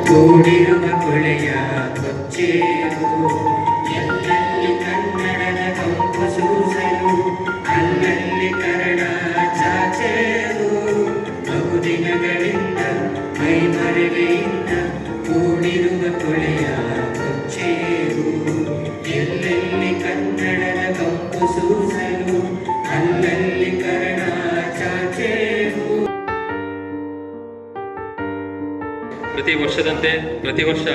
ಕೂಡಿರುವ ಕೊಳೆಯ ಕೊಚ್ಚೇರು ಎಲ್ಲೆಲ್ಲಿ ಕನ್ನಡದ ಕಂಪು ಸೂಸಲು ಅಲ್ಲಲ್ಲಿ ಕನ್ನಡ ಚಾಚೇರು ಬಹುದಿನಗಳಿಂದ ಮೈಮರೆವೆಯಿಂದ ಕೂಡಿರುವ ಕೊಳೆಯ ಕೊಚ್ಚೇರು ಎಲ್ಲೆಲ್ಲಿ ಕನ್ನಡದ ಕಂಪು ಸೂಸಲು ಅಲ್ಲಲ್ಲಿ ಕನ್ನಡ ಚಾಚೇರು. ಪ್ರತಿ ವರ್ಷದಂತೆ ಪ್ರತಿ ವರ್ಷ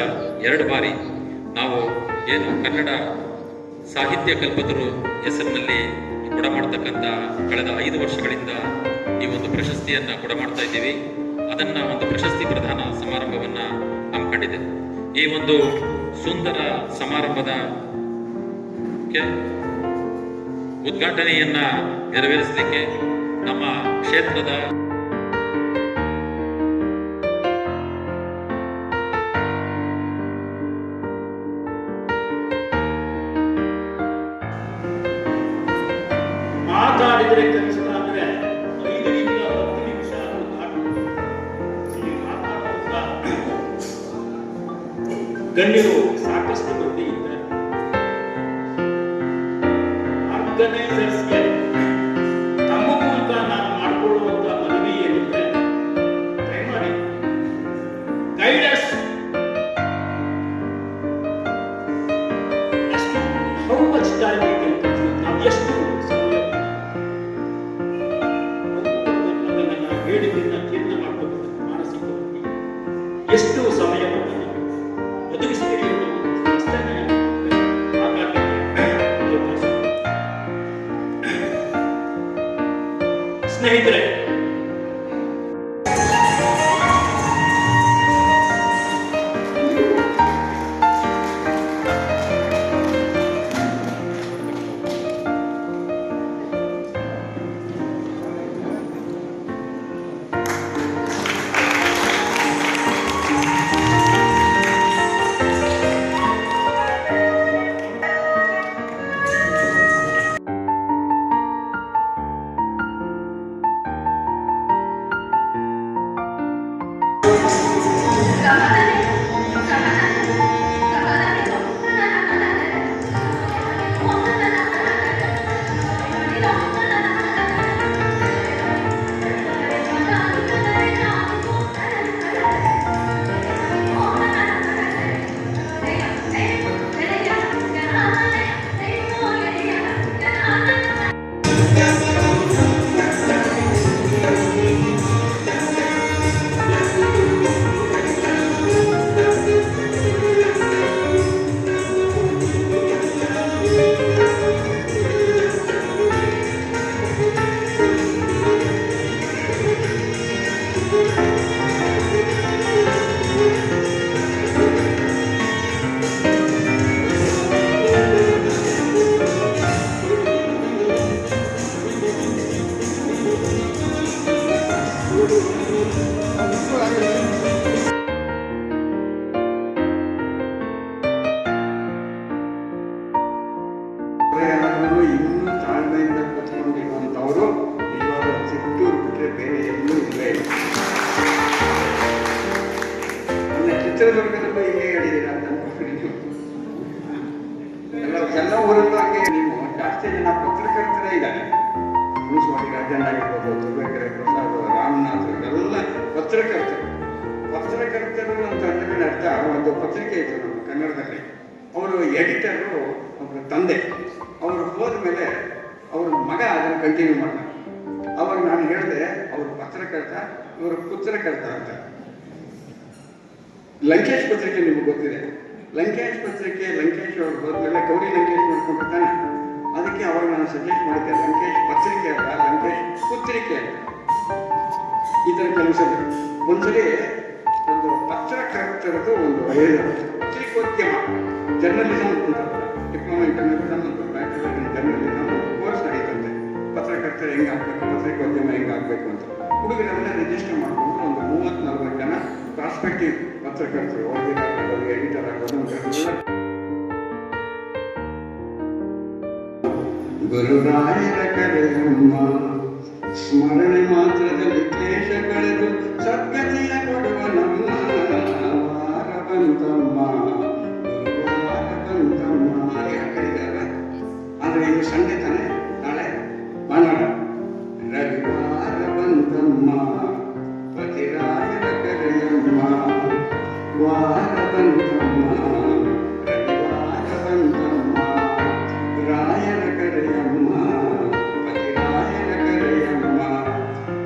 2 ಬಾರಿ ನಾವು ಏನು ಕನ್ನಡ ಸಾಹಿತ್ಯ ಕಲ್ಪತರು ಹೆಸರಿನಲ್ಲಿ ಕೊಡ ಮಾಡ್ತಕ್ಕಂಥ ಕಳೆದ 5 ವರ್ಷಗಳಿಂದ ಈ ಒಂದು ಪ್ರಶಸ್ತಿಯನ್ನು ಕೊಡ ಮಾಡ್ತಾ ಇದ್ದೀವಿ. ಅದನ್ನು ಒಂದು ಪ್ರಶಸ್ತಿ ಪ್ರದಾನ ಸಮಾರಂಭವನ್ನು ಹಮ್ಮಿಕೊಂಡಿದೆ. ಈ ಒಂದು ಸುಂದರ ಸಮಾರಂಭದ ಉದ್ಘಾಟನೆಯನ್ನ ನೆರವೇರಿಸಲಿಕ್ಕೆ ನಮ್ಮ ಕ್ಷೇತ್ರದ ಮಾತಾಡಿದರೆ ಕೆಲಸ ಅಂದ್ರೆ 5 ನಿಮಿಷ 10 ನಿಮಿಷ ಗಣ್ಯರು ಸಾಕಷ್ಟು ಮಂದಿ ಇದ್ದಾರೆ. ಆರ್ಗನೈಸರ್ಸ್ಗೆ ತಮ್ಮ ಮೂಲಕ ನಾನು ಮಾಡಿಕೊಳ್ಳುವಂತ ಮನವಿ ಏನಿದ್ರೆ ದಯಮಾಡಿ ಗೈಡಸ್ ಎಷ್ಟು ಹೌ ಮಚ್ ಟೈಮ್ ನಾವು ಎಷ್ಟು ಹೇಳಿದ್ದನ್ನ ತೀರ್ಣ ಮಾಡಬೇಕು. ಮಾನಸಿಕವಾಗಿ ಎಷ್ಟು ಸಮಯವನ್ನು ಒದಗಿಸ್ತೀರಿ ಸ್ನೇಹಿತರೆ, ಇನ್ನೂ ತಾಳ್ಮೆಯಿಂದ ಕೂತ್ಕೊಂಡಿರುವಂಥವರು ಇವಾಗ ಚಿತ್ತೂರು ಬಿಟ್ಟರೆ ಬೇರೆ ಎಲ್ಲೂ ಇಲ್ಲೇ ಇಲ್ಲ. ನನ್ನ ಚಿತ್ರದುರ್ಗದಲ್ಲೂ ಹಿಂಗೆ ಹೇಳಿದ್ದೀರ ಅಂತ ಎಲ್ಲ ಊರಲ್ಲೂ ಹಂಗೆ. ನೀವು ಜಾಸ್ತಿ ಜನ ಪತ್ರಕರ್ತರೇ ಇದ್ದಾರೆ. ಮುನ್ಸ್ವಾಮಿ ರಾಜಣ್ಣ ಆಗಿರ್ಬೋದು, ತುರ್ಬೇಕೆರೆ ಪ್ರಸಾದ್, ರಾಮನಾಥ್, ಇವರೆಲ್ಲ ಪತ್ರಕರ್ತರು ಅಂತ ಅಂದ್ರೆ ಅರ್ಥ. ಒಂದು ಪತ್ರಿಕೆ ಇತ್ತು ನಮ್ಮ ಕನ್ನಡದಲ್ಲಿ. ಅವರು ಎಡಿಟರು ಅವರ ತಂದೆ. ಅವರು ಹೋದ್ಮೇಲೆ ಅವ್ರ ಮಗ ಅದನ್ನು ಕಂಟಿನ್ಯೂ ಮಾಡ್ದ. ಅವಾಗ ನಾನು ಹೇಳಿದೆ, ಅವರು ಪತ್ರಕರ್ತ, ಇವರು ಪುತ್ರಕರ್ತ ಅಂತ. ಲಂಕೇಶ್ ಪತ್ರಿಕೆ ನಿಮ್ಗೆ ಗೊತ್ತಿದೆ. ಲಂಕೇಶ್ ಪತ್ರಿಕೆ ಲಂಕೇಶ್ ಅವ್ರು ಹೋದ್ಮೇಲೆ ಗೌರಿ ಲಂಕೇಶ್ ಮಾಡ್ಕೊಂಡಿರ್ತಾನೆ. ಅದಕ್ಕೆ ಅವಾಗ ನಾನು ಸಜೆಸ್ಟ್ ಮಾಡಿದ್ದೆ, ಲಂಕೇಶ್ ಪತ್ರಿಕೆ ಅಲ್ಲ, ಲಂಕೇಶ್ ಪುತ್ರಿಕೆ ಅಂತ. ಈ ಥರ ಕೆಲಸ ಒಂದ್ಸಲಿ ಒಂದು ಪತ್ರಕರ್ತರದ್ದು ಒಂದು ಪತ್ರಿಕೋದ್ಯಮ ಜರ್ನಲಿಸಮ್ ಅಂತ ಡಿಪ್ಲೊಮಾ ಇನ್ ಜರ್ನಲಿಸಮ್ ಅಂತ ಬ್ಯಾಚುಲರ್ ಇನ್ ಜರ್ನಲಿಸಮ್ ಕೋರ್ಸ್ ನಡೀತಂತೆ. ಪತ್ರಕರ್ತರು ಹೆಂಗೆ ಆಗ್ಬೇಕು, ಪತ್ರಿಕೋದ್ಯಮ ಹೆಂಗೆ ಆಗಬೇಕು ಅಂತ ಹುಡುಗರೆಲ್ಲ ರಿಜಿಸ್ಟರ್ ಮಾಡಿಕೊಂಡು ಒಂದು 30-40 ಜನ ಪ್ರಾಸ್ಪೆಕ್ಟಿವ್ ಪತ್ರಕರ್ತರು, ಓದಿರಾಗೋದು, ಎಡಿಟರ್ ಆಗೋದು, ಗುರುರಾಯರ ಕರೆಯಮ್ಮ ಸ್ಮರಣೆ ಮಾತ್ರದಲ್ಲಿ ಕ್ಲೇಶ ಕಳೆದು ಸದ್ಗತಿಯ ಕೊಡುವ ನಮ್ಮ ಬಂತಮ್ಮ ರವಿವಾರ ಬಂತಮ್ಮ ರಾಯರ ಕರೆಯಮ್ಮ ಪತಿರಾಯರ ಕರೆಯಮ್ಮ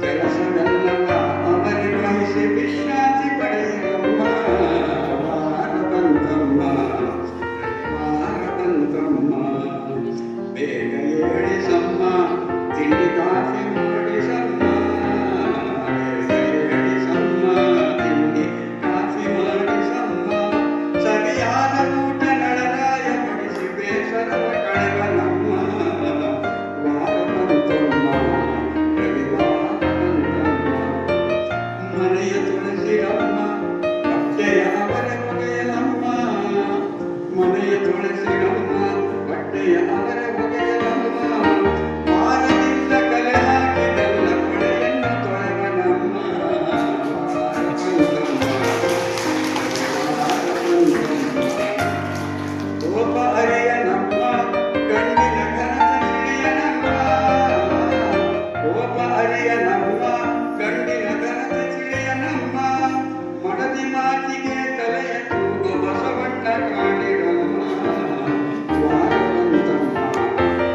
ಕೆಲಸವೆಲ್ಲವ ಅವರಿ ವಹಿಸಿ ವಿಶ್ರಾಂತಿ ಪಡೆಯಮ್ಮ ವಾರ ಬಂತಮ್ಮ ರವಿವಾರ ಬಂತಮ್ಮ ಬೇಗ ಏಳಿಸಮ್ಮ ತಿಂಡಿ ಕಾಫಿ ಮಾಡಿಸಮ್ಮ ಬೇಗ ಏಳಿಸಮ್ಮ ತಿಂಡಿ ಕಾಫಿ ಮಾಡಿಸಮ್ಮ ಸರಿಯಾದ ಊಟ ನಳರಾಯ ಬಡಿಸಿ ಬೇಸರವ ಕಳೆವ ನಮ್ಮ ವಾರ ಬಂತಮ್ಮ ರವಿವಾರ ಬಂತಮ್ಮ ಮನೆಯ ತುಳಸಿರಮ್ಮ ಬಟ್ಟೆಯ ಅವರ ಒಗೆಯಲಮ್ಮ ಮನೆಯ ತುಳಸಿರಮ್ಮ ಬಟ್ಟೆಯ ಅವರ ಒಗೆಯಲಮ್ಮ ವಾರದಿಂದ ಕಲೆ ಹಾಕಿದೆಲ್ಲ ಕೊಳೆಯನ್ನು ತೊಳೆವ ನಮ್ಮ ವಾರ ಬಂತಮ್ಮ ಕೋಪ ಅರಿಯ ನಮ್ಮ ಗಂಡಿನ ಘನತೆ ತಿಳಿಯ ನಮ್ಮ ಕೋಪ ಅರಿಯ ನಮ್ಮ ಗಂಡಿನ ಘನತೆ ತಿಳಿಯ ನಮ್ಮ ಮಡದಿ ಮಾತಿಗೆ ತಲೆಯ ತೂಗು ಬಸವಣ್ಣ ಕಾಣಿರಮ್ಮ ವಾರ ಬಂತಮ್ಮ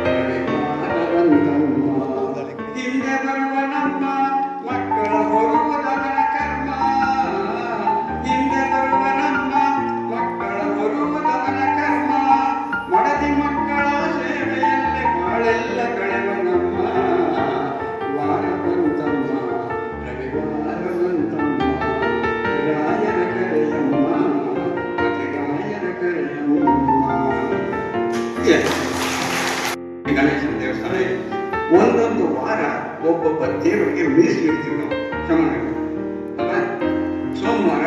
ರವಿವಾರ ಬಂತಮ್ಮ ಹಿಂದೆ ಬರುವ ನಮ್ಮ ಮಕ್ಕಳ ಹೊರುವುದವನ ಕರ್ಮ ಹಿಂದೆ ಬರುವ ನಮ್ಮ ಮಕ್ಕಳ ಹೊರುವುದವನ ಕರ್ಮ ಮಡದಿ ಮಕ್ಕಳ ಸೇವೆಯಲ್ಲಿ ಬಾಳೆಲ್ಲ ಕಳೆವ ನಮ್ಮ ವಾರ ಬಂತಮ್ಮ ರವಿವಾರ ಬಂತಮ್ಮ ರಾಯರ ಕರೆಯಮ್ಮ ಪತಿರಾಯರ ಕರೆಯಮ್ಮ ಗಣೇಶನ ದೇವಸ್ಥಾನ ಇದೆ. ಒಂದೊಂದು ವಾರ ಒಬ್ಬೊಬ್ಬ ದೇವರಿಗೆ ಮೀಸಲಿಡ್ತೀವಿ ನಾವು ಶ್ರಮಣಗಳು ಅಲ್ವಾ? ಸೋಮವಾರ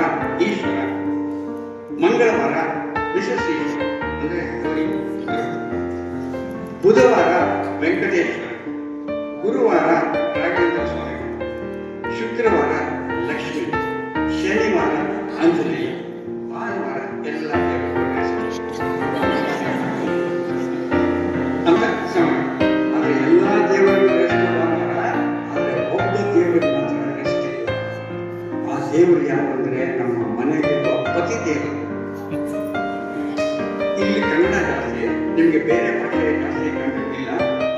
ಈಶ್ವರ, ಮಂಗಳವಾರ ವಿಶ್ವೇಶ್ವರ ಅಂದ್ರೆ ಗೌರಿ, ಬುಧವಾರ ವೆಂಕಟೇಶ್ವರ, ಗುರುವಾರ ರಾಘವೇಂದ್ರ ಸ್ವಾಮಿ, ಶುಕ್ರವಾರ ಲಕ್ಷ್ಮಿ, ಶನಿವಾರ ಆಂಜನೇಯ, ಭಾನುವಾರ ಎಲ್ಲ ದೇವರುಗಳು ಅಂತ ಸಮಯ. ಆದರೆ ಎಲ್ಲ ದೇವರಿಗೂ ರೆಸ್ಟ್ ಭಾನುವಾರ, ಆದರೆ ಒಬ್ಬ ದೇವರಿಗೆ ಮಾತ್ರ ರೆಸ್ಟ್ ಇಲ್ಲ. ಆ ದೇವರು ಯಾರು ಅಂದ್ರೆ ನಮ್ಮ ಮನೆಗಿರುವ ಪತಿ ದೇವರು. ಇಲ್ಲಿ ಕನ್ನಡ ಜಾಸ್ತಿ, ನಿಮಗೆ ಬೇರೆ ಭಾಷೆ ಜಾಸ್ತಿ ಕಂಡಿಲ್ಲ.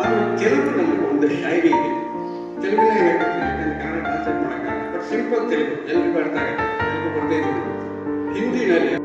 ಆದರೆ ತೆಲುಗಿನಲ್ಲಿ ಒಂದು ಶೈಲಿ ಇದೆ. ತೆಲುಗಿನ ಹೇಳ್ತೀನಿ, ಯಾಕಂದ್ರೆ ಕನ್ನಡ ಟ್ರಾನ್ಸ್ಲೇಟ್ ಮಾಡೋಕ್ಕಾಗಲ್ಲ. ಬಟ್ ಸಿಂಪಲ್ ತೆಲುಗು ಎಲ್ರಿಗೂ ಅರ್ಥ ಆಗುತ್ತೆ. ತೆಲುಗು ಬರ್ತಾ ಇದ್ದೀನಿ. ಹಿಂದಿನಲ್ಲಿ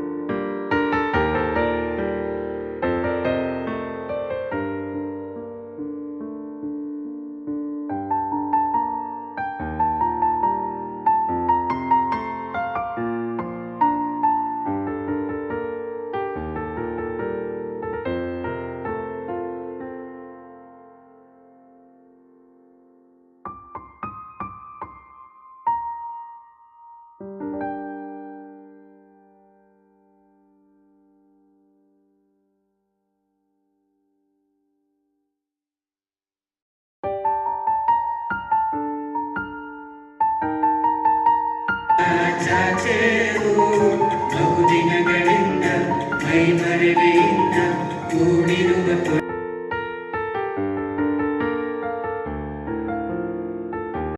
ಚಾಚೆವು ಬಹುದಿನಗಳಿಂದ ಮೈ ಮರೆವೆಯಿಂದ ಕೂಡಿರುವ